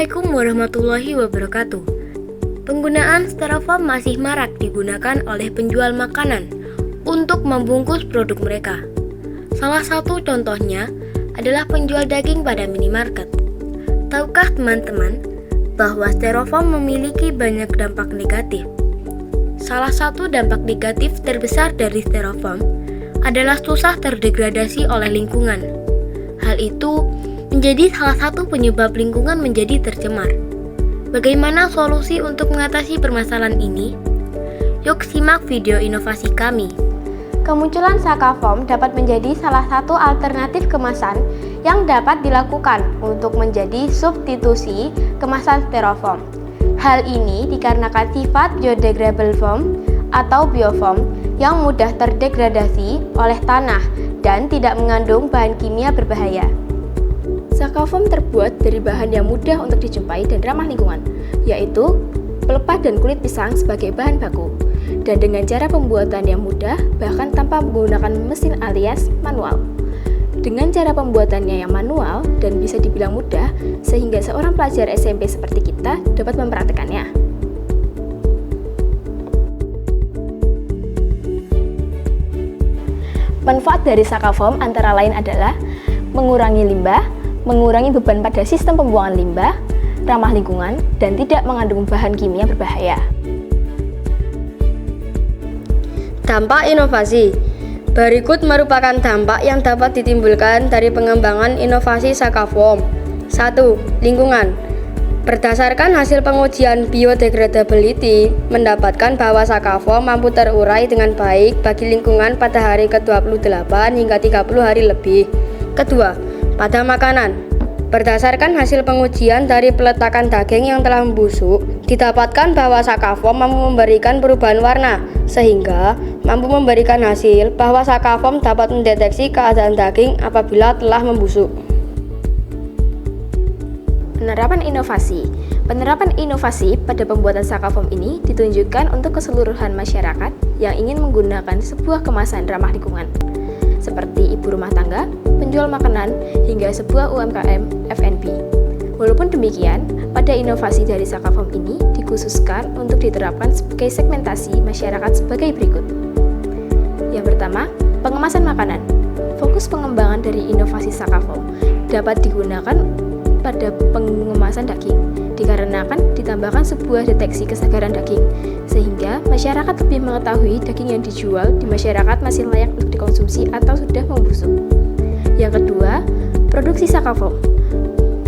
Assalamualaikum warahmatullahi wabarakatuh. Penggunaan styrofoam masih marak digunakan oleh penjual makanan untuk membungkus produk mereka. Salah satu contohnya adalah penjual daging pada minimarket. Tahukah teman-teman bahwa styrofoam memiliki banyak dampak negatif? Salah satu dampak negatif terbesar dari styrofoam adalah susah terdegradasi oleh lingkungan. Hal itu menjadi salah satu penyebab lingkungan menjadi tercemar. Bagaimana solusi untuk mengatasi permasalahan ini? Yuk simak video inovasi kami. Kemunculan Sakafoam dapat menjadi salah satu alternatif kemasan yang dapat dilakukan untuk menjadi substitusi kemasan styrofoam. Hal ini dikarenakan sifat biodegradable foam atau biofoam yang mudah terdegradasi oleh tanah dan tidak mengandung bahan kimia berbahaya. Sakafoam terbuat dari bahan yang mudah untuk dijumpai dan ramah lingkungan, yaitu pelepah dan kulit pisang sebagai bahan baku. Dan dengan cara pembuatan yang mudah, bahkan tanpa menggunakan mesin alias manual. Dengan cara pembuatannya yang manual dan bisa dibilang mudah, sehingga seorang pelajar SMP seperti kita dapat mempraktikkannya. Manfaat dari Sakafoam antara lain adalah mengurangi limbah, mengurangi beban pada sistem pembuangan limbah, ramah lingkungan, dan tidak mengandung bahan kimia berbahaya. Dampak inovasi. Berikut merupakan dampak yang dapat ditimbulkan dari pengembangan inovasi Sakafoam. 1. Lingkungan. Berdasarkan hasil pengujian biodegradability, mendapatkan bahwa Sakafoam mampu terurai dengan baik bagi lingkungan pada hari ke-28 hingga 30 hari lebih. Kedua, pada makanan. Berdasarkan hasil pengujian dari peletakan daging yang telah membusuk, didapatkan bahwa Sakafoam mampu memberikan perubahan warna, sehingga mampu memberikan hasil bahwa Sakafoam dapat mendeteksi keadaan daging apabila telah membusuk. Penerapan inovasi. Penerapan inovasi pada pembuatan Sakafoam ini ditunjukkan untuk keseluruhan masyarakat yang ingin menggunakan sebuah kemasan ramah lingkungan, seperti ibu rumah tangga, penjual makanan, hingga sebuah UMKM F&B. Walaupun demikian, pada inovasi dari Sakafoam ini dikhususkan untuk diterapkan sebagai segmentasi masyarakat sebagai berikut. Yang pertama, pengemasan makanan. Fokus pengembangan dari inovasi Sakafoam dapat digunakan pada pengemasan daging, dikarenakan ditambahkan sebuah deteksi kesadaran daging, sehingga masyarakat lebih mengetahui daging yang dijual di masyarakat masih layak untuk dikonsumsi atau sudah membusuk. Yang kedua, produksi Sakafoam.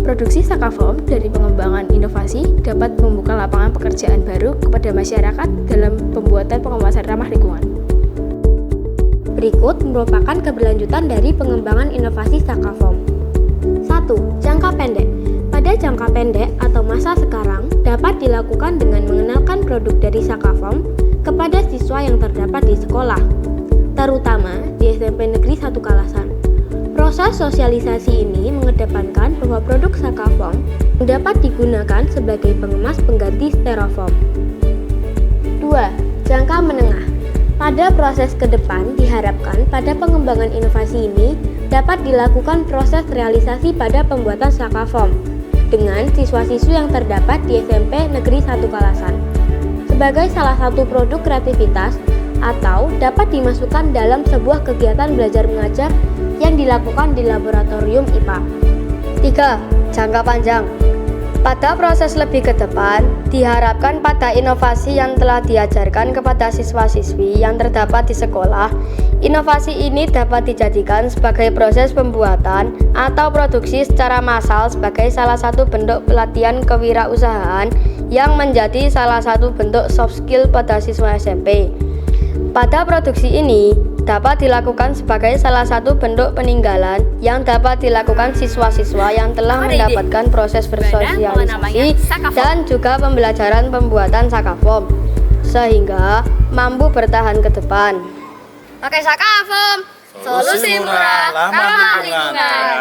Produksi Sakafoam dari pengembangan inovasi dapat membuka lapangan pekerjaan baru kepada masyarakat dalam pembuatan pengemasan ramah lingkungan. Berikut merupakan keberlanjutan dari pengembangan inovasi Sakafoam. 1. Jangka pendek. Pada jangka pendek atau masa sekarang dapat dilakukan dengan mengenalkan produk dari Sakafoam kepada siswa yang terdapat di sekolah, terutama di SMP Negeri 1 Kalasan. Proses sosialisasi ini mengedepankan bahwa produk Sakafoam dapat digunakan sebagai pengemas pengganti styrofoam. 2. Jangka menengah. Pada proses ke depan diharapkan pada pengembangan inovasi ini dapat dilakukan proses realisasi pada pembuatan Sakafoam dengan siswa-siswi yang terdapat di SMP Negeri 1 Kalasan sebagai salah satu produk kreativitas atau dapat dimasukkan dalam sebuah kegiatan belajar mengajar yang dilakukan di laboratorium IPA. 3. Jangka panjang. Pada proses lebih ke depan, diharapkan pada inovasi yang telah diajarkan kepada siswa-siswi yang terdapat di sekolah, inovasi ini dapat dijadikan sebagai proses pembuatan atau produksi secara massal sebagai salah satu bentuk pelatihan kewirausahaan yang menjadi salah satu bentuk soft skill pada siswa SMP. Pada produksi ini, dapat dilakukan sebagai salah satu bentuk peninggalan yang dapat dilakukan siswa-siswa yang telah mendapatkan proses bersosialisasi dan juga pembelajaran pembuatan Sakafoam, sehingga mampu bertahan ke depan. Pakai Sakafoam, solusi murah, ramah lingkungan.